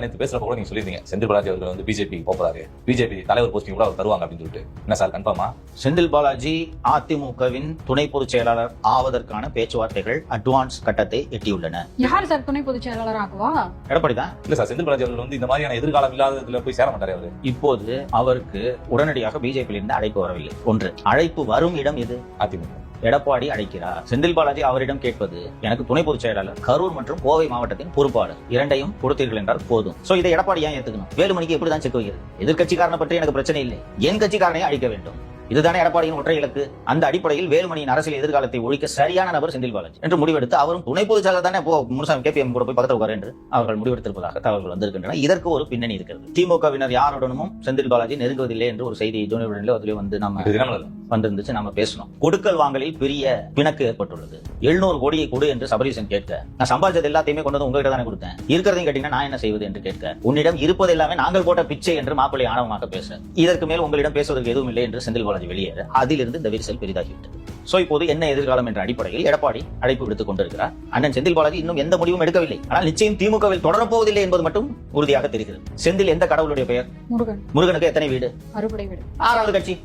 நேற்று பேசுறப்ப கூட நீங்க சொல்லிருந்தீங்க செந்தில் பாலாஜி அவர்கள் வந்து பிஜேபி போறாரு, பிஜேபி தலைவர் போஸ்டிங் கூட அவர் தருவாங்க அப்படின்னு சொல்லிட்டு. என்ன சார் கன்ஃபார்மா? செந்தில் பாலாஜி அதிமுகவின் துணை பொதுச் செயலாளர் ஆவதற்கான பேச்சுவார்த்தைகள் அட்வான்ஸ் கட்டத்தை எட்டியுள்ளன. யார் சார் துணை பொதுச் செயலாளர் ஆகுவா? எடப்பாடி தான். இல்ல சார், செந்தில் பாலாஜி அவர்கள் வந்து இந்த மாதிரியான எதிர்காலம் இல்லாததுல போய் சேர மாட்டாரு அவரு. இப்போது அவருக்கு உடனடியாக பிஜேபியில் இருந்து அழைப்பு வரவில்லை. ஒன்று, அழைப்பு வரும் இடம் எது? அதிமுக. எடப்பாடி அழைக்கிறார். செந்தில் பாலாஜி அவரிடம் கேட்பது, எனக்கு துணை பொதுச் செயலாளர் கரூர் மற்றும் கோவை மாவட்டத்தின் பொறுப்பாளர், இரண்டையும் கொடுத்தீர்கள் என்றால் போதும். சோ இதை எடப்பாடி ஏன் ஏத்துக்கணும்? வேலுமணிக்கு எப்படிதான் செக் வைக்கிறது? எதிர்கட்சிக்காரனை பற்றி எனக்கு பிரச்சனை இல்லை, என் கட்சிக்காரனையும் அழிக்க வேண்டும். இதுதானே எடப்பாடியின் ஒற்றை இலக்கு. அந்த அடிப்படையில் வேலுமணியின் அரசியல் எதிர்காலத்தை ஒழிக்க சரியான நபர் செந்தில் பாலாஜி என்று முடிவெடுத்து அவரும் துணை பொதுச் செயலாளர் தானே முனுசாமி கேபிஎம் கூட போய் பக்கத்தில் உட்கார் என்று அவர்கள் முடிவெடுத்திருப்பதாக தகவல்கள் வந்திருக்கின்றன. இதற்கு ஒரு பின்னணி இருக்கிறது. திமுகவினர் யாருடனும் செந்தில் பாலாஜி நெருங்குவதில்லை என்று ஒரு செய்தி ஜூனியர் அதிலே வந்து நம்ம வந்திருந்துச்சு. நம்ம பேசணும். கொடுக்கல் வாங்கலில் பெரிய பிணக்கு ஏற்பட்டுள்ளது. 700 கோடியை கொடு என்று சபரீசன் கேட்க, நான் சம்பாதிச்சது எல்லாத்தையுமே கொண்டு வந்து உங்ககிட்ட தானே கொடுத்தேன், இருக்கிறதையும் கேட்டீங்கன்னா நான் என்ன செய்வது என்று கேட்க, உன்னிடம் இருப்பது எல்லாமே நாங்கள் போட்ட பிச்சை என்று மாப்பிள்ளை ஆணவமாக பேச, இதற்கு மேல் உங்களிடம் பேசுவதற்கு எதுவும் இல்லை என்று செந்தில் பாலாஜி வெளியேற, அதிலிருந்து இந்த விரிசல் பெரிதாகிவிட்டது. சோ இப்போது என்ன எதிர்காலம் என்ற அடிப்படையில் எடப்பாடி அழைப்பு விடுத்துக் கொண்டிருக்கிறார். அண்ணன் செந்தில் பாலாஜி இன்னும் எந்த முடிவும் எடுக்கவில்லை. ஆனால் நிச்சயம் திமுகவில் தொடரப்போவதில்லை என்பது மட்டும் உறுதியாக தெரிகிறது. செந்தில் எந்த கடவுளுடைய பெயர்? முருகன். முருகனுக்கு எத்தனை வீடு? அறுபடை வீடு. 6வது கட்சி.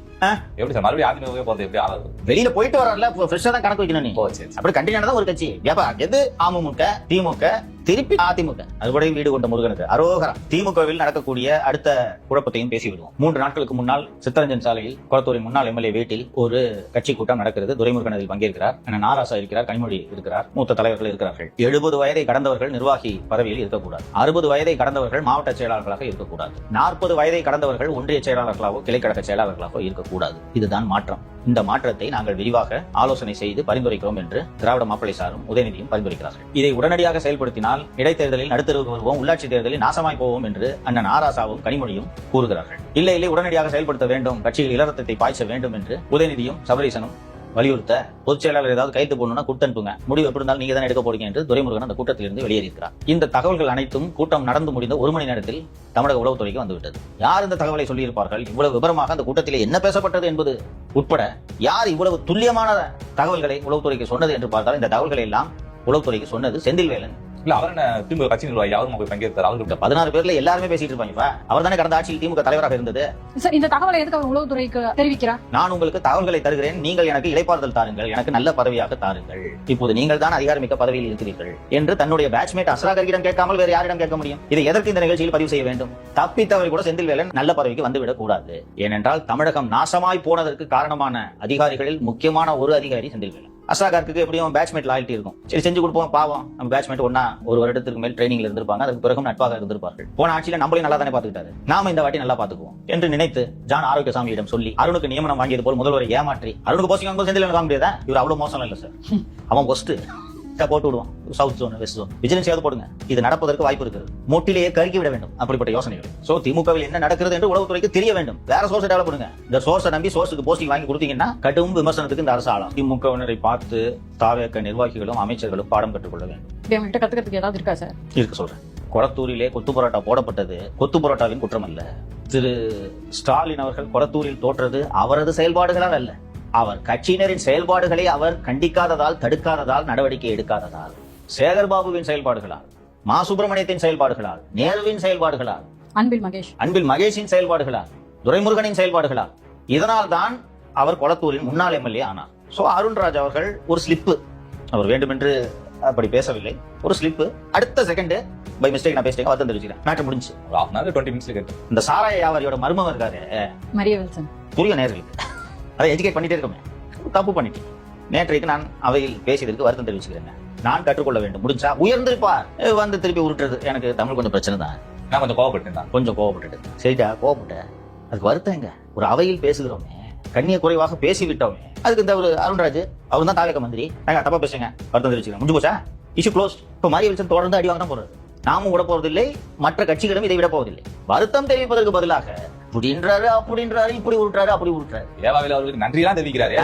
எப்படி சார் மறுபடியும் அதிமுக போறது? எப்படி ஆகுது? வெளியில போயிட்டு வரல, ஃப்ரெஷ்ஷா தான் கணக்கு வைக்கணும். நீ சரி. அப்படி கண்டினியூ தான் ஒரு கட்சி. எது அமமுக, திமுக, திருப்பி அதிமுக, அதுபடி வீடு கொண்ட முருகனுக்கு அரோகரா. திமுகவில் நடக்கக்கூடிய அடுத்த குழப்பத்தையும் பேசி விடுவோம். 3 நாட்களுக்கு முன்னால் சித்தரஞ்சன் சாலையில் குளத்தூரின் முன்னாள் எம்எல்ஏ வீட்டில் ஒரு கட்சி கூட்டம் நடக்கிறது. துரைமுருகன் அதில் பங்கேற்கிறார். நாராசா இருக்கிறார், கனிமொழி இருக்கிறார், மூத்த தலைவர்கள் இருக்கிறார்கள். 70 வயதை கடந்தவர்கள் நிர்வாகி பதவியில் இருக்கக்கூடாது. 60 வயதை கடந்தவர்கள் மாவட்ட செயலாளர்களாக இருக்கக்கூடாது. 40 வயதை கடந்தவர்கள் ஒன்றிய செயலாளர்களாகவோ கிளைக்கழக செயலாளர்களாகவோ இருக்கக்கூடாது. இதுதான் மாற்றம். இந்த மாற்றத்தை நாங்கள் விரிவாக ஆலோசனை செய்து பரிந்துரைக்கிறோம் என்று திராவிட மாப்பிள்ளை சாரும் உதயநிதியும் பரிந்துரைக்கிறார்கள். இதை உடனடியாக செயல்படுத்தினால் இடைத்தேர்தலில் நடுத்தருவுக்கு வருவோம், உள்ளாட்சி தேர்தலில் நாசமாய் போவோம் என்று அண்ணன் ஆராசாவும் கனிமொழியும் கூறுகிறார்கள். இல்லை உடனடியாக செயல்படுத்த வேண்டும், கட்சியில் இலரத்தத்தை பாய்ச்ச வேண்டும் என்று உதயநிதியும் சபரீசனும் வலியுறுத்த, பொதுச் செயலாளர் ஏதாவது கைது போடணும்னா கொடுத்தனுப்புங்க, முடிவு எப்படி இருந்தாலும் நீங்க தான் எடுக்க போறீங்க என்று துரைமுருகன் அந்த கூட்டத்திலிருந்து வெளியேறியிருக்கிறார். இந்த தகவல்கள் அனைத்தும் கூட்டம் நடந்து முடிந்த 1 மணி நேரத்தில் தமிழக உளவுத்துறைக்கு வந்துவிட்டது. யார் இந்த தகவலை சொல்லியிருப்பார்கள், இவ்வளவு விவரமாக அந்த கூட்டத்திலே என்ன பேசப்பட்டது என்பது உட்பட யார் இவ்வளவு துல்லியமான தகவல்களை உளவுத்துறைக்கு சொன்னது என்று பார்த்தால், இந்த தகவல்களை எல்லாம் உளவுத்துறைக்கு சொன்னது செந்தில் வேலன். இல்ல அவர் என்ன திமுக கட்சி நிர்வாகி, அவரும் போய் பங்கேற்றார். அவருக்கு 16 பேர்ல எல்லாருமே பேசிட்டு இருப்பாங்க. அவர் தானே கடந்த ஆட்சியில் திமுக தலைவராக இருந்தது. சார், இந்த தகவலை எதுக்கு அவர் உளவுத்துறைக்கு தெரிவிக்கிறார்? நான் உங்களுக்கு தகவல்களை தருகிறேன், நீங்கள் எனக்கு இளைப்பாறுதல் தாருங்கள், எனக்கு நல்ல பதவியாக தாருங்கள், இப்போது நீங்கள் தான் அதிகாரமிக்க பதவியில் இருக்கிறீர்கள் என்று தன்னுடைய பேட்ச்மேட் அஸ்ராகரிடம் கேட்காமல் வேறு யாரிடம் கேட்க முடியும்? இதை எதற்கு இந்த நிகழ்ச்சியில் பதிவு செய்ய வேண்டும்? தப்பித்தவரை கூட செந்தில் வேலன் நல்ல பதவிக்கு வந்துவிடக் கூடாது. ஏனென்றால் தமிழகம் நாசமாய் போனதற்கு காரணமான அதிகாரிகளில் முக்கியமான ஒரு அதிகாரி செந்தில் வேலன். அஸ்ராகாருக்கு எப்படியும் பேட்ச்மேட் லாயல்ட்டி இருக்கும். சரி, செஞ்சு கொடுப்போம், பாவம் நம்ம பேட்ச்மேட் ஒன்னா 1 வருடத்திற்கு மேல் ட்ரைனிங்ல இருந்திருப்பாங்க, அதுக்கு பிறகு நட்பாக இருந்திருப்பார்கள். போன ஆட்சியில நம்மளையும் நல்லா தானே பாத்துக்கிட்டாரு, நாம இந்த வாட்டி நல்லா பாத்துக்குவோம் என்று நினைத்து ஜான் ஆரோக்கியசாமியிடம் சொல்லி அருணுக்கு நியமனம் வாங்கியது போல் முதல்வரை ஏமாற்றி, அருணுக்கு போஸ்டிங் வாங்கும்போது செந்தில் வாங்க முடியாதா? இவர் அவ்வளவு மோசம் இல்ல சார், அவன் போஸ்ட் போட்டு விடுவோம், south zone, west zone, vigilance போடுங்க. இது நடப்பதற்கு வாய்ப்பு இருக்கிறது. மொட்டிலேயே கருக்கி விட வேண்டும் அப்படிப்பட்ட யோசனைகள். சோ திமுகவில் என்ன நடக்கிறது என்று உளவுத்துறைக்கு தெரிய வேண்டும். வேற சோர்ஸ் டெவலப் பண்ணுங்க. இந்த சோர்ஸை நம்பி சோர்ஸுக்கு போஸ்டிங் வாங்கி கொடுத்தீங்கன்னா கடும் விமர்சனத்துக்கு இந்த அரசு ஆளும். திமுகவினரை பார்த்து தாவேக்க நிர்வாகிகளும் அமைச்சர்களும் பாடம் கற்றுக்கொள்ள வேண்டும். கத்துக்கிறதுக்கு ஏதாவது இருக்கா சார்? இருக்கு, சொல்றேன். கொளத்தூரிலே கொத்து பரோட்டா போடப்பட்டது கொத்து பரோட்டாவின் குற்றம் அல்ல. திரு ஸ்டாலின் அவர்கள் கொளத்தூரில் தோற்றது அவரது செயல்பாடுகளால் அல்ல, அவர் கட்சியினரின் செயல்பாடுகளை அவர் கண்டிக்காததால், தடுக்காததால், நடவடிக்கை எடுக்காததால், சேகர்பாபுவின் செயல்பாடுகளால், மா சுப்பிரமணியத்தின் செயல்பாடுகளால், நேருவின் செயல்பாடுகளால், அன்பில் மகேஷின் செயல்பாடுகளால், துரைமுருகனின் செயல்பாடுகளால், இதனால் தான் அவர் கொளத்தூரின் முன்னாள் எம்எல்ஏ ஆனார். சோ அருண்ராஜ் அவர்கள் ஒரு ஸ்லிப்பு, அவர் வேண்டுமென்று அப்படி பேசவில்லை, ஒரு ஸ்லிப்பு. அடுத்த செகண்ட் பை மிஸ்டேக் நான் பேசிட்டேன், வருத்தம் தெரிவிச்சுக்கிறேன், மேட்டர் முடிஞ்சு. 20 நிமிஷம் இந்த சாராய வியாபாரியோட மர்மம் இருக்காரு புரியும் நேர்களுக்கு, அதை எஜுகேட் பண்ணிட்டே இருக்கோமே, தப்பு பண்ணிட்டேன். நேற்றைக்கு நான் அவையில் பேசியதற்கு வருத்தம் தெரிவிச்சுக்கிறேன். நான் கற்றுக்கொள்ள வேண்டும். முடிஞ்சா உயர்ந்திருப்பார், வந்து திருப்பி உருட்டுறது எனக்கு தமிழ் கொஞ்சம் பிரச்சனை தான். நான் கொஞ்சம் கோவப்பட்டு சரிடா, கோவப்பட்டேன், அதுக்கு வருத்தம் எங்க? ஒரு அவையில் பேசுகிறோமே, கண்ணிய குறைவாக பேசிவிட்டோமே, அதுக்கு இந்த ஒரு அருண்ராஜ் அவர் தான் தாவேக்க மந்திரி, தப்பா பேசுங்க, வருத்தம் தெரிவிச்சுக்கிறேன், முடிஞ்சு போச்சா, இஷ்யூ க்ளோஸ். இப்போ மாரி வில்சன் தொடர்ந்து அடி வாங்க தான் போறாரு. நாமும் விட போவதில்லை, மற்ற கட்சிகளும் இதை விட போவதில்லை. வருத்தம் தெரிவிப்பதற்கு பதிலாக இப்படின்றாரு, அப்படின்றாரு, இப்படி உருட்டுறாரு, அப்படி உருட்டுறாரு. ஏவாவில் அவர்களுக்கு நன்றியெல்லாம் தெரிவிக்கிறாரு.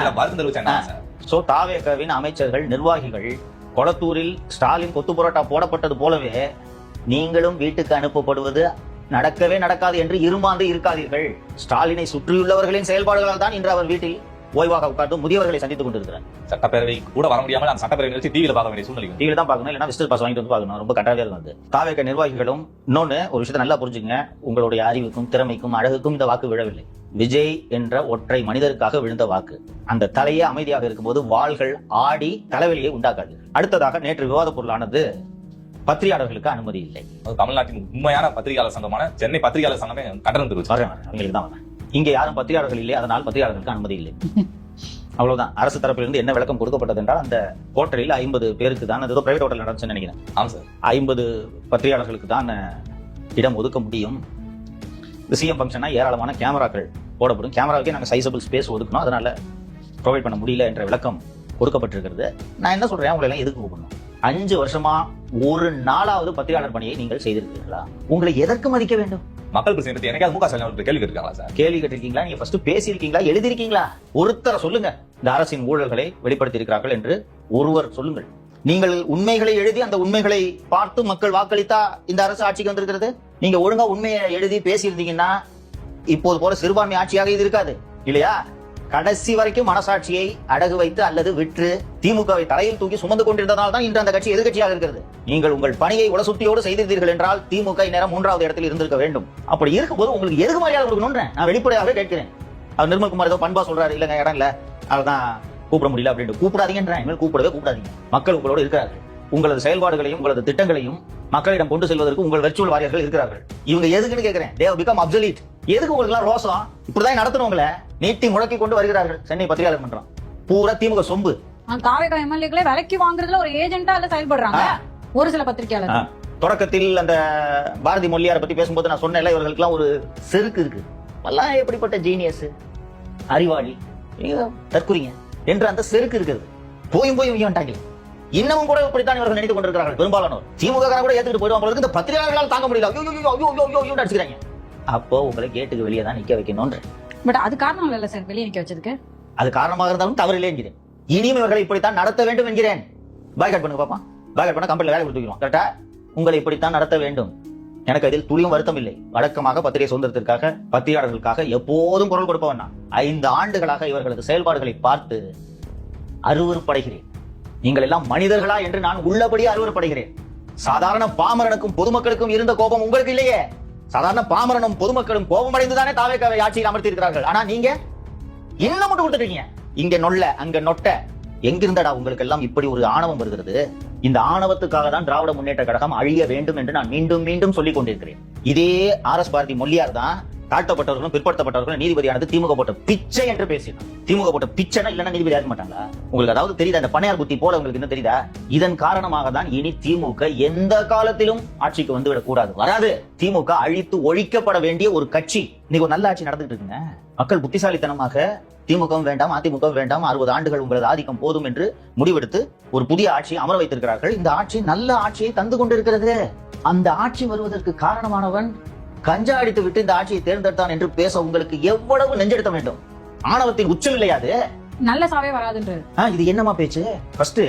சோ தாவேகவின் அமைச்சர்கள், நிர்வாகிகள் கொளத்தூரில் ஸ்டாலின் கொத்து பரோட்டா போடப்பட்டது போலவே நீங்களும் வீட்டுக்கு அனுப்பப்படுவது நடக்கவே நடக்காது என்று இருமாந்து இருக்காதீர்கள். ஸ்டாலினை சுற்றியுள்ளவர்களின் செயல்பாடுகளால் தான் இன்று அவர் வீட்டில் ஓய்வாக உட்கார்ந்து முதியவர்களை சந்தித்துக் கொண்டிருக்கிறேன். சட்டப்பேரவை கூட வர முடியாமல் அந்த சட்டப்பேரவை நிகழ்ச்சி டிவியில பார்க்க வேண்டிய சூழ்நிலை. டிவில தான் பார்க்கணும், இல்லைன்னா விசிட்டர் பாஸ் வாங்கிட்டு வந்து பார்க்கணும். ரொம்ப கட்டாயம் வந்து தாவேக நிர்வாகிகளும் இன்னொன்னு ஒரு விஷயத்தை நல்லா புரிஞ்சுங்க. உங்களுடைய அறிவுக்கும் திறமைக்கும் அழகுக்கும் இந்த வாக்கு விழவில்லை. விஜய் என்ற ஒற்றை மனிதருக்காக விழுந்த வாக்கு. அந்த தலையே அமைதியாக இருக்கும்போது வாள்கள் ஆடி தலைவலியை உண்டாக்காது. அடுத்ததாக நேற்று விவாத பொருளானது பத்திரிகையாளர்களுக்கு அனுமதி இல்லை. தமிழ்நாட்டின் உண்மையான பத்திரிகையாளர் சங்கமான சென்னை பத்திரிகையாளர் சங்கமே கண்டனம் தெரிவிச்சு. இங்க யாரும் பத்திரிகையாளர்கள் இல்லை, அதனால் பத்திரிகையாளர்களுக்கு அனுமதி இல்லை. அவ்வளவுதான். அரசு தரப்பிலிருந்து என்ன விளக்கம் கொடுக்கப்பட்டது என்றால், அந்த ஹோட்டலில் 50 பேருக்கு தான், ஏதோ பிரைவேட் ஹோட்டல் நடந்துச்சுன்னு நினைக்கிறேன். ஆமா சார். 50 பத்திரிகையாளர்களுக்கு தான் இடம் ஒதுக்க முடியும். சிஎம் ஃபங்க்ஷனா ஏராளமான கேமராக்கள் போடப்படும். கேமராவுக்கே நாங்கள் சைசபிள் ஸ்பேஸ் ஒதுக்கணும், அதனால ப்ரொவைட் பண்ண முடியல என்ற விளக்கம் கொடுக்கப்பட்டிருக்கிறது. நான் என்ன சொல்றேன், உங்களை எல்லாம் எதுக்கு கூப்பிடணும்? 5 வருஷமா ஒரு நாளாவது பத்திரிகையாளர் பணியை நீங்கள் செய்திருக்கீங்களா? உங்களை எதற்கு மதிக்க வேண்டும்? மக்கள் பிரச்சனை பத்தி எனக்காவது முக ஸ்டாலின் அவர்கள் கேள்வி கேட்டிருக்காங்களா சார்? கேள்வி கேட்டிருக்கீங்களா? நீங்க ஃபர்ஸ்ட் பேசியிருக்கீங்களா? எழுதிருக்கீங்களா? ஒருத்தர சொல்லுங்க, இந்த அரசின் ஊழல்களை வெளிப்படுத்தி இருக்கிறார்கள் என்று ஒருவர் சொல்லுங்கள். நீங்கள் உண்மைகளை எழுதி அந்த உண்மைகளை பார்த்து மக்கள் வாக்களித்தா இந்த அரசு ஆட்சிக்கு வந்திருக்கிறது. நீங்க ஒழுங்கா உண்மையை எழுதி பேசியிருந்தீங்கன்னா இப்போது போல சிறுபான்மை ஆட்சியாக இது இருக்காது, இல்லையா? கடைசி வரைக்கும் மனசாட்சியை அடகு வைத்து அல்லது விற்று திமுகவை தலையில் தூக்கி சுமந்து கொண்டிருந்ததால் தான் இன்று அந்த கட்சி எதிர்கட்சியாக இருக்கிறது. நீங்கள் உங்கள் பணியை உலசுத்தியோடு செய்திருந்தீர்கள் என்றால் திமுக இந்நேரம் 3வது இடத்தில் இருந்திருக்க வேண்டும். அப்படி இருக்கும்போது உங்களுக்கு எதுக்கு மரியாதை கொடுக்கணும்னு நான் வெளிப்படையாகவே கேட்கிறேன். அவர் நிர்மல்குமார் ஏதோ பண்பா சொல்றாரு, இல்லங்க இடம் இல்ல, அதான் கூப்பிட முடியல அப்படின்ட்டு. கூப்பிடாதீங்கன்ற இனிமேல் கூப்பிடவே கூப்பிடாதீங்க. மக்கள் உங்களோடு இருக்கிறார்கள். உங்களது செயல்பாடுகளையும் உங்களது திட்டங்களையும் மக்களிடம் கொண்டு செல்வதற்கு உங்கள் வெர்ச்சுவல் வாரியர்கள் இருக்கிறார்கள். இவங்க எதுக்குன்னு கேட்கிறேன். they have become obsolete. எதுக்கு உங்களுக்கு எல்லாம் ரோசம்? இப்படிதான் நடத்துறவங்களை நீட்டி முழக்கி கொண்டு வருகிறார்கள். சென்னை பத்திரிகையாளர் மன்றம் பூரா திமுக சொம்பு. தாவேகா எம்எல்ஏக்களே விலைக்கு வாங்குறதுல ஒரு ஏஜென்ட்டா இல்ல செயல்படுறாங்க ஒரு சில பத்திரிகையாளர். தொடக்கத்தில் அந்த பாரதி மொழியாரை பத்தி பேசும்போது நான் சொன்னேன்ல, இவர்களுக்கெல்லாம் ஒரு செருக்கு இருக்கு. எல்லாம் எப்படிப்பட்ட ஜீனியஸ், அறிவாளி, தற்குறிங்க என்று அந்த செருக்கு இருக்கிறது. போயும் வந்துட்டாங்க. இன்னமும் கூட இப்படித்தான் இவர்கள் நினைத்துக் கொண்டிருக்கிறார்கள். பெரும்பாலானோர் திமுக கூட ஏத்துட்டு போயிடுவாங்க. இந்த பத்திரிகையாளர்களால் தாங்க முடியல, அடிச்சுக்கிறாங்க. அப்போ உங்களை கேட்டுக்கு வெளியே தான் நிக்க வைக்கணும்ன்ற. பட் அது காரணம் இல்ல சார் வெளியே நிக்க வச்சதுக்கு. அது காரணமாக இருந்தாலும் தவறில்லை என்கிறேன். இனியும் இவர்களை இப்படித்தான் நடத்த வேண்டும் என்கிறேன். பாய்காட் பண்ணுங்க பாப்பா. பாய்காட் பண்ண கம்பெனில வேலை கொடுத்துக்கிறோம். கரெக்டா? உங்களை இப்படித்தான் நடத்த வேண்டும். எனக்கு அதில் துளியும் வருத்தம் இல்லை. வழக்கமாக பத்திரிகை சுதந்திரத்திற்காக பத்திரிகையாளர்களுக்காக எப்போதும் குரல் கொடுப்பவன் நான். 5 ஆண்டுகளாக இவர்களது செயல்பாடுகளை பார்த்து அருவருப்படைகிறேன். நீங்கள் எல்லாம் மனிதர்களா என்று நான் உள்ளபடியே அருவருப்படைகிறேன். சாதாரண பாமரனுக்கும் பொதுமக்களுக்கும் இருந்த கோபம் உங்களுக்கு இல்லையே. சாதாரண பாமரனும் பொதுமக்களும் கோபம் அடைந்துதானே தாவேகாவை ஆட்சியில் அமர்த்தி இருக்கிறார்கள். ஆனா நீங்க இன்னும் மட்டும் கொடுத்துட்டீங்க. இங்க நொல்ல அங்க நொட்ட. எங்கிருந்தடா உங்களுக்கு எல்லாம் இப்படி ஒரு ஆணவம் வருகிறது? இந்த ஆணவத்துக்காக தான் திராவிட முன்னேற்ற கழகம் அழிய வேண்டும் என்று நான் மீண்டும் மீண்டும் சொல்லிக் கொண்டிருக்கிறேன். இதே RS பாரதி மொழியார் தான் தாழ்த்தப்பட்டவர்களும் பிற்படுத்தப்பட்டவர்களும் நீதிபதியானது திமுக போட்ட பிச்சை என்று பேசினார். திமுக போட்ட பிச்சைனா இல்லைன்னா நீதிபதி ஆக மாட்டாங்களா? உங்களுக்கு அதாவது தெரியுதா? இந்த பணையார் புத்தி போல உங்களுக்கு இன்னும் தெரியுதா? இதன் காரணமாக தான் இனி திமுக எந்த காலத்திலும் ஆட்சிக்கு வந்துவிடக் கூடாது, வராது. திமுக அழித்து ஒழிக்கப்பட வேண்டிய ஒரு கட்சி. இன்னைக்கு ஒரு நல்ல ஆட்சி நடந்துட்டு இருக்குங்க. மக்கள் புத்திசாலித்தனமாக திமுகவும் வேண்டாம், அதிமுகவும் வேண்டாம், 60 ஆண்டுகள் உங்களது ஆதிக்கம் போதும் என்று முடிவெடுத்து ஒரு புதிய ஆட்சியை அமர வைத்திருக்கிறார்கள். இந்த ஆட்சி நல்ல ஆட்சியை தந்து கொண்டிருக்கிறது. அந்த ஆட்சி வருவதற்கு காரணமானவன் கஞ்சா அடித்து விட்டு இந்த ஆட்சியை தேர்ந்தெடுத்தான் என்று பேச உங்களுக்கு எவ்வளவு நெஞ்செடுத்த வேண்டும்? ஆணவத்தின் உச்சம் இல்லையாது. நல்ல சாவே வராதுன்றது. இது என்னமா பேச்சு? ஃபர்ஸ்ட்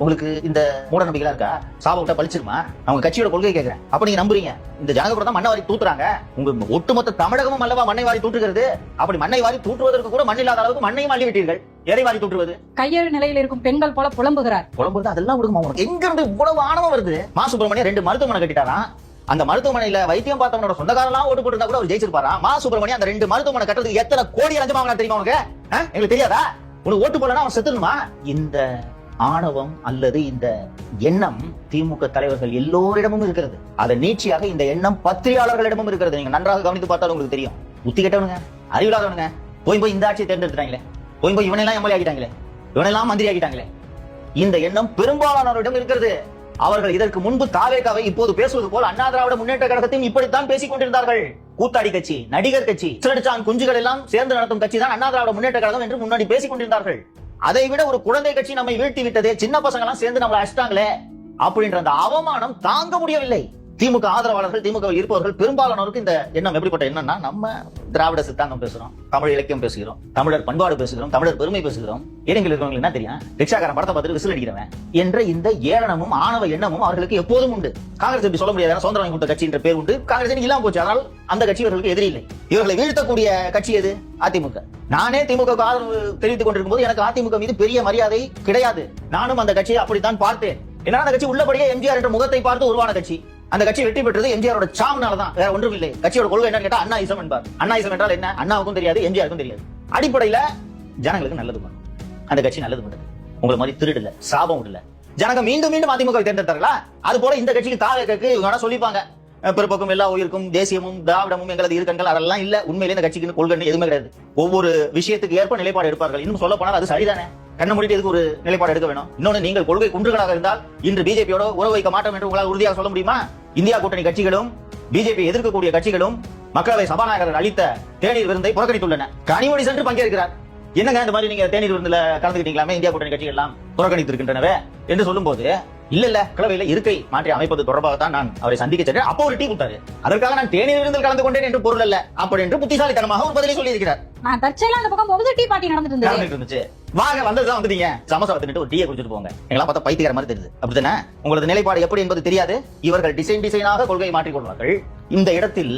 உங்களுக்கு இந்த மூட நம்பிக்கையா இருக்கா? சாப விட்டா பழிச்சிருமா? அவங்க கட்சியோட கொள்கை கேட்கிறேன். அப்ப நீங்க நம்புறீங்க இந்த ஜனகபுரம் தான் மண்ணை வாரி தூத்துறாங்க? உங்க ஒட்டுமொத்த தமிழகமும் அல்லவா மண்ணை வாரி தூற்றுகிறது? அப்படி மண்ணை வாரி தூற்றுவதற்கு கூட மண் இல்லாத அளவுக்கு மண்ணையும் அள்ளி விட்டீர்கள். எதை வாரி தூற்றுவது? கையேறு நிலையில் இருக்கும் பெண்கள் போல புலம்புகிறார். புலம்புறது அதெல்லாம் விடுமா? உனக்கு எங்க இருந்து இவ்வளவு ஆணவம் வருது? மா சுப்பிரமணியம் 2 மருத்துவமனை கட்டிட்டாராம். அந்த மருத்துவமனையில வைத்தியம் பார்த்தவனோட சொந்தக்காரெல்லாம் ஓட்டு போட்டு கூட அவர் ஜெயிச்சிருப்பாரா? மா சுப்பிரமணியம் அந்த 2 மருத்துவமனை கட்டுறதுக்கு எத்தனை கோடி லஞ்சம் வாங்கினா தெரியுமா உனக்கு? எங்களுக்கு தெரியாதா? உனக்கு ஓட்டு போடலாம் அவன் செத்துணுமா? இந்த ஆணவம் அல்லது இந்த எண்ணம் திமுக தலைவர்கள் எல்லோரிடமும் இருக்கிறது. அதை நீட்சியாக இந்த எண்ணம் பத்திரிகையாளர்களிடமும் இருக்கிறது. நீங்க நன்றாக கவனித்து பார்த்தாலும் உங்களுக்கு தெரியும். புத்தி கெட்டவனுங்க, அறிவில்லாதவனுங்க போய் இந்த ஆட்சியை தேர்ந்தெடுத்தாங்களே, போய் இவனெல்லாம் எம்எல்ஏ ஆகிட்டாங்களே, இவனெல்லாம் மந்திரி ஆகிட்டாங்களே. இந்த எண்ணம் பெரும்பாலானவரிடம் இருக்கிறது. அவர்கள் இதற்கு முன்பு தாவேகாவை இப்போது பேசுவது போல் அண்ணா திராவிட முன்னேற்ற கழகத்தையும் இப்படித்தான் பேசிக் கொண்டிருந்தார்கள். கூத்தாடி கட்சி, நடிகர் கட்சி, சிறடிச்சான் குஞ்சுகள் எல்லாம் சேர்ந்து நடத்தும் கட்சி தான் அண்ணா திராவிட முன்னேற்ற கழகம் என்று முன்னாடி பேசிக் கொண்டிருந்தார்கள். அதை விட ஒரு குழந்தை கட்சி நம்மை வீழ்த்தி விட்டதே, சின்ன பசங்க எல்லாம் சேர்ந்து நம்மளை அடிச்சிட்டாங்களே அப்படின்ற அந்த அவமானம் தாங்க முடியவில்லை. திமுக ஆதரவாளர்கள், திமுக இருப்பவர்கள் பெரும்பாலானோருக்கு இந்த எண்ணம் எப்படிப்பட்ட எண்ணம்னா, நம்ம திராவிட சித்தாந்தம் பேசுறோம், தமிழ் இலக்கியம் பேசுகிறோம், தமிழர் பண்பாடு பேசுகிறோம், தமிழர் பெருமை பேசுகிறோம். இளைஞர்கள் இருக்கவங்களுக்கு என்ன தெரியும், ரிக்ஷாக்காரன் படத்தை பார்த்துட்டு விசில் அடிக்கிறவன் என்ற இந்த ஏளனமும் ஆணவ எண்ணமும் அவர்களுக்கு எப்போதும் உண்டு. காங்கிரஸ் எப்படி சொல்ல முடியாது, சுதந்திரம் வாங்கி கொடுத்த கட்சி என்ற பேர் உண்டு, காங்கிரஸ் இல்லாம போச்சு. அதனால் அந்த கட்சி இவர்களுக்கு எதிரி இல்லை. இவர்களை வீழ்த்தக்கூடிய கட்சி எது? அதிமுக. நானே திமுக ஆதரவு தெரிவித்துக் கொண்டிருக்கும் போது எனக்கு அதிமுக மீது பெரிய மரியாதை கிடையாது. நானும் அந்த கட்சியை அப்படித்தான் பார்த்தேன். ஏன்னா அந்த கட்சி உள்ளபடியே எம்ஜிஆர் என்ற முகத்தை பார்த்து உருவான கட்சி. அந்த கட்சி வெற்றி பெற்றது எம்ஜிஆரோட சாவுனாலதான், வேற ஒன்றும் இல்லை. கட்சியோட கொள்கை என்னன்னு கேட்டா அண்ணாயிசம் என்பார். அண்ணாயிசம் என்றால் என்ன? அண்ணாவுக்கும் தெரியாது, எம்ஜிஆருக்கும் தெரியாது. அடிப்படையில ஜனங்களுக்கு நல்லது பண்ணும். அந்த கட்சி நல்லது பண்ணுது. உங்களை மாதிரி திருடல, சாபம் விடல. ஜனங்க மீண்டும் மீண்டும் அதிமுக தேர்ந்தெடுத்தார்களா? அது போல இந்த கட்சிக்கு தாவேக்கு இவங்க சொல்லிப்பாங்க, பிறப்பக்கும் எல்லா உயிருக்கும் தேசியமும் திராவிடமும் எங்களது இருக்கண்கள். அதெல்லாம் இல்ல. உண்மையிலே இந்த கட்சிக்கு கொள்கை எதுவுமே கிடையாது. ஒவ்வொரு விஷயத்துக்கு ஏற்ப நிலைப்பாடு எடுப்பார்கள். இன்னும் சொல்ல போனால் அது சரிதானே. கண்ண மூடிட்டு எதுக்கு ஒரு நிலைப்பாடு எடுக்க வேணும்? இன்னொன்னு, நீங்கள் கொள்கை குன்றுகளாக இருந்தால் இன்று பிஜேபியோட உறவு வைக்க மாட்டோம் என்று உங்களால் உறுதியாக சொல்ல முடியுமா? இந்தியா கூட்டணி கட்சிகளும் பிஜேபி எதிர்க்கக்கூடிய கட்சிகளும் மக்களவை சபாநாயகர் அளித்த தேநீர் விருந்தை புறக்கணித்துள்ளன. கனிமொழி சென்று பங்கேற்கிறார். என்னங்க இந்த மாதிரி நீங்க தேநீர் விருந்துல கலந்துக்கிட்டீங்களாமே, இந்தியா கூட்டணி கட்சிகள் எல்லாம் புறக்கணித்திருக்கின்றனவே என்று சொல்லும் போது, இல்ல கிளவையில இருக்கை மாற்றி அமைப்பது தொடர்பாகத்தான் நான் அவரை சந்திக்க சென்றேன். அப்போ ஒரு டீ கொடுத்தாரு. அதற்காக நான் தேநீர் விருந்தில் கலந்து கொண்டேன் என்று பொருள் அல்ல. அப்படி என்று புத்திசாலித்தனமாக ஒரு பதிலை சொல்லி இருக்கிறார். நான் தற்செயலா அந்த பக்கம் போகுது டீ பார்ட்டி நடந்துட்டு இருந்துச்சு. வாங்க வந்ததுதான் வந்துட்டீங்க, சமோசா வந்துட்டு ஒரு டீயை குடிச்சிட்டு போங்க. எல்லாம் பார்த்தா பைத்தியக்கார மாதிரி தெரியுது. அப்படித்தானே? உங்களது நிலைப்பாடு எப்படி என்பது தெரியாது. இவர்கள் டிசைனாக கொள்கையை மாற்றிக் கொள்வார்கள். இந்த இடத்தில்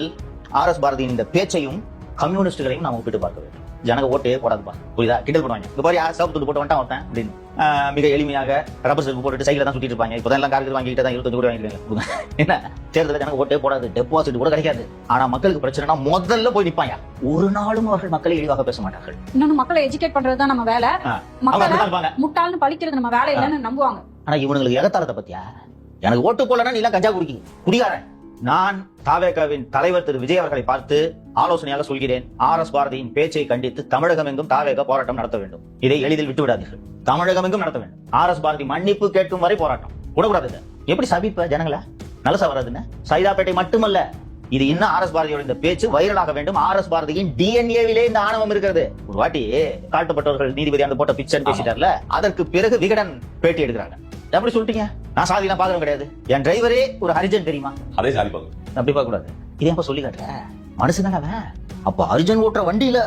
RS பாரதியின் இந்த பேச்சையும் கம்யூனிஸ்டுகளையும் நாம் ஒப்பிட்டு பார்க்க வேண்டும். ஜனங்க ஓட்டே போடாதுப்பா, புரியுதா? கிண்டல் பண்ணுவாங்க. இந்த மாதிரி சிவப்பு துண்டு போட்டு வந்துட்டான் ஒருத்தன் அப்படின்னு மிக எளிமையாக ரப்பர் செருப்பு போட்டுட்டு சைக்கிள் தான் சுத்திட்டு இருப்பாங்க. இப்பதான் எல்லாம் காருக்கு வாங்கிட்டு தான் 25 கோடி வாங்கிருக்காங்க. என்ன தேர்தலில் ஜனங்க ஓட்டே போடாது, டெபாசிட் கூட கிடைக்காது. ஆனா மக்களுக்கு பிரச்சனைனா முதல்ல போய் நிப்பாங்க. ஒரு நாளும் அவர்கள் மக்களை இழிவாக பேச மாட்டார்கள். இன்னொன்னு, மக்களை எஜுகேட் பண்றதுதான் நம்ம வேலை. மக்களை முட்டாள்னு பழிக்கிறது நம்ம வேலை இல்லைன்னு நம்புவாங்க. ஆனா இவனுங்களுக்கு எகத்தாளத்தை பத்தியா? எனக்கு ஓட்டு போலன்னா நீ எல்லாம் கஞ்சா குடிக்காரன். நான் தாவேகாவின் தலைவர் திரு விஜய் அவர்களை பார்த்து ஆலோசனையாக சொல்கிறேன். RS பாரதியின் பேச்சை கண்டித்து தமிழகம் எங்கும் தாவேகா போராட்டம் நடத்த வேண்டும். இதை எளிதில் விட்டு விடாதீர்கள். தமிழகம் எங்கும் நடத்த வேண்டும். RS பாரதி மன்னிப்பு கேட்கும் வரை போராட்டம் விடக்கூடாது. எப்படி சபிப்ப ஜனங்களை? நல்லசா வராதுன்னு சைதாப்பேட்டை மட்டுமல்ல, இது இன்னும் RS பாரதியோட இந்த பேச்சு வைரலாக வேண்டும். RS பாரதியின் டிஎன்ஏவிலே இந்த ஆணவம் இருக்கிறது. ஒரு வாட்டி தாழ்த்தப்பட்டவர்கள் நீதிபதி அந்த போட்ட பிக்சர் பேசிட்டார்ல, அதற்கு பிறகு விகடன் பேட்டி எடுக்கிறாங்க. எப்படி சொல்லிட்டீங்க? நான் சாதி எல்லாம் பாக்குறேன் கிடையாது. என் டிரைவரே ஒரு ஹரிஜன் தெரியுமா? அதே சாதி பாக்கு. அப்படி பார்க்க கூடாது. இதே அப்ப சொல்லி காட்டுற மனுஷன் தானே. அப்ப ஹரிஜன் ஓட்டுற வண்டியில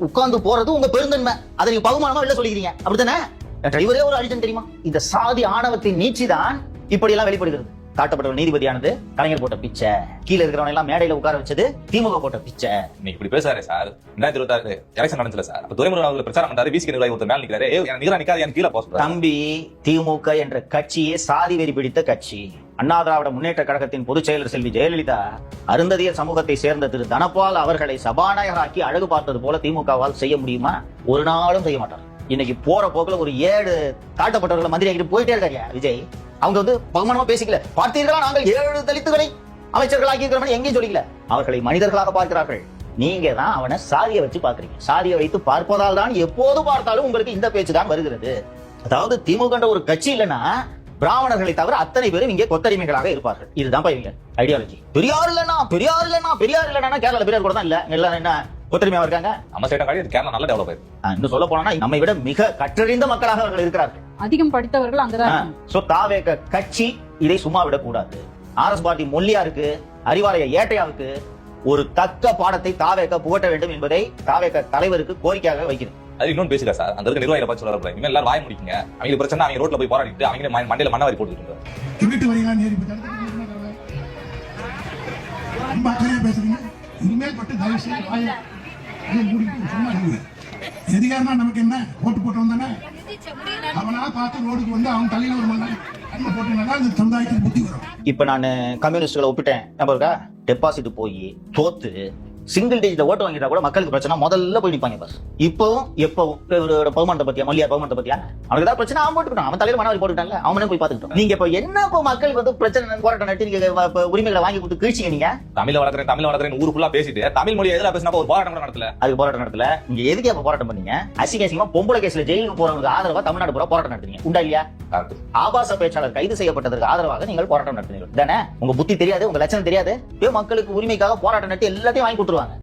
உட்கார்ந்து போறது உங்க பெருந்தன்மை. அதை நீங்க பகுமானமா வெளில சொல்லிக்கிறீங்க. அப்படித்தானே? என் டிரைவரே ஒரு ஹரிஜன் தெரியுமா? இந்த சாதி ஆணவத்தின் நீட்சிதான் இப்படி எல்லாம் வெளிப்படுகிறது. காட்டப்பட்ட நீதிபதியானது கலைஞர் போட்ட பிச்சை, கீழே இருக்கிறவங்க எல்லாம் மேடையில உட்கார வச்சது திமுக போட்ட பிச்சை. நீங்க இப்படி பேசாரு சார். 2026 எலெக்ஷன் நடந்துல சார். அப்ப துரைமுருகன் அவர்கள் பிரச்சாரம் பண்றாரு, விசிக நிர்வாகி ஒருத்தர் மேல நிக்கிறாரு, நிக்காது என் கீழே போஸ்ட். தம்பி, திமுக என்ற கட்சியே சாதி வெறி பிடித்த கட்சி. அண்ணா திராவிட முன்னேற்ற கழகத்தின் பொதுச் செயலர் செல்வி ஜெயலலிதா அருந்ததியர் சமூகத்தை சேர்ந்த திரு தனபால் அவர்களை சபாநாயகராக்கி அழகு பார்த்தது போல திமுகவால் செய்ய முடியுமா? ஒரு நாளும் செய்ய மாட்டார். இன்னைக்கு போற போக்குல ஒரு 7 தாழ்த்தப்பட்டவர்களை மந்திரி ஆகிட்டு போயிட்டே இருக்காரு விஜய். அவங்க பகுமானமா பேசிக்கல. பார்த்தீர்களா, நாங்கள் 7 தலித்துகளை அமைச்சர்களாக்கி இருக்கிறோம் எங்கேயும் சொல்லிக்கல. அவர்களை மனிதர்களாக பார்க்கிறார்கள். நீங்க தான் அவனை சாதியை வச்சு பாக்குறீங்க. சாதியை வைத்து பார்ப்பதால் தான் எப்போது பார்த்தாலும் உங்களுக்கு இந்த பேச்சு தான் வருகிறது. அதாவது திமுக ஒரு கட்சி இல்லைன்னா பிராமணர்களை தவிர அத்தனை பேரும் இங்கே கொத்தடிமைகளாக இருப்பார்கள். இதுதான் இவங்க ஐடியாலஜி. பெரியார் இல்லைன்னா கேரளா பெரியார் கூட தான் இல்ல, எல்லாம் என்ன கொத்தடிமையா இருக்காங்க. நம்ம சைடு கேரளா நல்லா டெவலப் ஆயிருக்கு. இன்னும் சொல்ல போனா நம்மை விட மிக கற்றறிந்த மக்களாக அவர்கள் இருக்கிறார்கள். அதிகம் படித்தவர்கள் அங்கதான். தாவேக கட்சி இதை சும்மா விடக்கூடாது. RS பாரதி மொல்லியாருக்கு, அறிவாலய ஏட்டையாவுக்கு ஒரு தக்க பாடத்தை தாவேக புகட்ட வேண்டும் என்பதை தாவேக தலைவருக்கு கோரிக்கையாக வைக்கிறேன். அது இன்னொன்று பேசுறா சார். அந்த இருக்க நிர்வாகிகளை பார்த்து சொல்ல இனிமேல் எல்லாரும் வாய முடிக்குங்க. அவங்க பிரச்சனை அவங்க ரோட்ல போய் போராடிட்டு அவங்க மண்டையில மண்ணவாரி போட்டுட்டு வீட்டு வரிகளா நேரி ரொம்ப அக்கறையா பேசுறீங்க. இனிமேல் பட்டு தயவு செய்து வாய சும்மா இருங்க. எதிகாரமா நமக்கு என்ன? ஓட்டு போட்டு வந்தானே அவனா பார்த்து ரோடுக்கு வந்து அவன் தலையில ஒரு மண்ணை போட்டுனாதான் இந்த சமுதாயத்துக்கு புத்தி வரும். இப்ப நான் கம்யூனிஸ்டுகளை ஒப்பிட்டேன். டெபாசிட் போய் தோத்து சிங்கிள் டிஜிட் ஓட்டு வாங்கிட்டா கூட மக்களுக்கு பிரச்சனை முதல்ல போய் நிப்பாங்க பாஸ். இப்பவும் எப்பவும் பகுமானத்தை பத்தியா, மல்லியா பகுமானத்தை பத்தியா, அவனுக்கு ஏதாவது பிரச்சனை அவன் போட்டுக்கிட்டான், அவன் தலையில மனவரி போட்டுட்டாங்க, அவனே போய் பாத்துக்கிட்டோம். நீங்க இப்ப என்ன மக்களுக்கு பிரச்சனை போராட்டம் நடத்தி நீங்க உரிமைகளை வாங்கி கொடுத்து கிழிச்சிங்க. நீங்க தமிழ் வளர்க்குறேன் ஊரு ஃபுல்லா பேசிட்டு தமிழ் மொழி எதிராக பேசினா ஒரு போராட்டம் நடத்தல. அதுக்கு போராட்டம் நடத்தல. இங்க எதுக்கு அப்ப போராட்டம் பண்ணீங்க? அசிங்கமா பொம்பளை கேஸ்ல ஜெயிலுக்கு போறவங்களுக்கு ஆதரவா தமிழ்நாடு பூரா போராட்டம் நடத்துறீங்க. உண்டா இல்லையா? ஆபாச பேச்சாளர் கைது செய்யப்பட்டதற்கு ஆதரவாக நீங்கள் போராட்டம் நடத்துறீங்க தானே? உங்க புத்தி தெரியாது, உங்க லட்சணம் தெரியாது. மக்களுக்கு உரிமைக்காக போராட்டம் நடத்தி எல்லாத்தையும் வாங்கி கொடுத்துருவாங்க.